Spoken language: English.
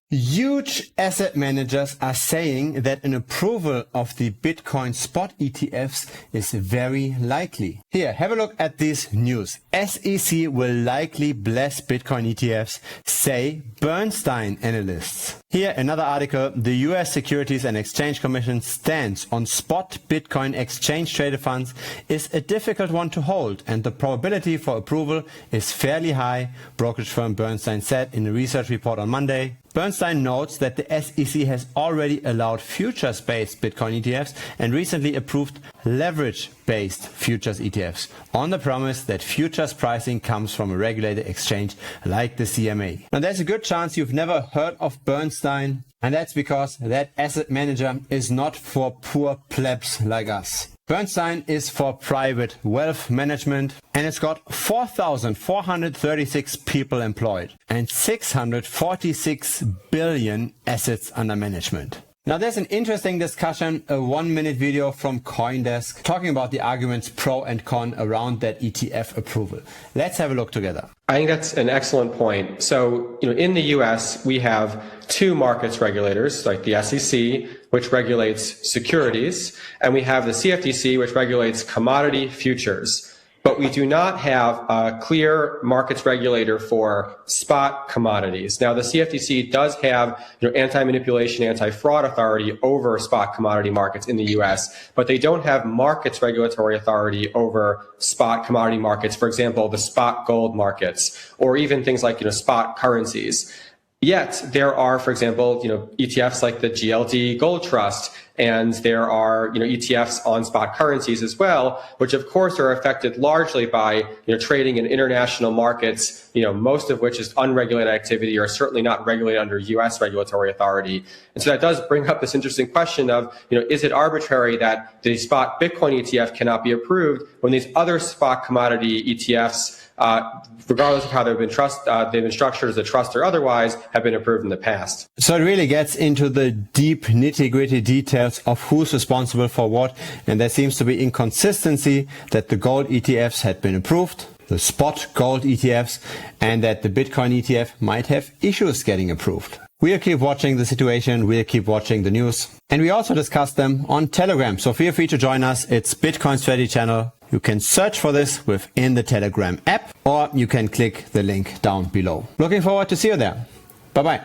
Huge asset managers are saying that an approval of the Bitcoin spot ETFs is very likely. Here, have a look at this news. SEC will likely bless Bitcoin ETFs, say Bernstein analysts. Here, another article. The US Securities and Exchange Commission stance on spot Bitcoin exchange traded funds is a difficult one to hold, and the probability for approval is fairly high, brokerage firm Bernstein said in a research report on Monday. Bernstein notes that the SEC has already allowed futures-based Bitcoin ETFs and recently approved leverage-based futures ETFs on the promise that futures pricing comes from a regulated exchange like the CME. Now, there's a good chance you've never heard of Bernstein, and that's because that asset manager is not for poor plebs like us. Bernstein is for private wealth management, and it's got 4,436 people employed and 646 billion assets under management. Now, there's an interesting discussion, a 1-minute video from CoinDesk talking about the arguments pro and con around that ETF approval. Let's have a look together. I think that's an excellent point. So, in the US, we have two markets regulators, like the SEC, which regulates securities, and we have the CFTC, which regulates commodity futures. But we do not have a clear markets regulator for spot commodities. Now, the CFTC does have anti-manipulation, anti-fraud authority over spot commodity markets in the US, but they don't have markets regulatory authority over spot commodity markets, for example, the spot gold markets, or even things like spot currencies. Yet there are, for example, ETFs like the GLD Gold Trust, and there are ETFs on spot currencies as well, which of course are affected largely by trading in international markets, most of which is unregulated activity or certainly not regulated under U.S. regulatory authority. And so that does bring up this interesting question of is it arbitrary that the spot Bitcoin ETF cannot be approved when these other spot commodity ETFs, regardless of how they've been structured as a trust or otherwise, have been approved in the past. So it really gets into the deep nitty-gritty details of who's responsible for what, and there seems to be inconsistency that the gold ETFs had been approved, the spot gold ETFs, and that the Bitcoin ETF might have issues getting approved. We'll keep watching the situation, we'll keep watching the news, and we also discuss them on Telegram, so feel free to join us. It's Bitcoin Strategy Channel. You can search for this within the Telegram app, or you can click the link down below. Looking forward to see you there. Bye-bye.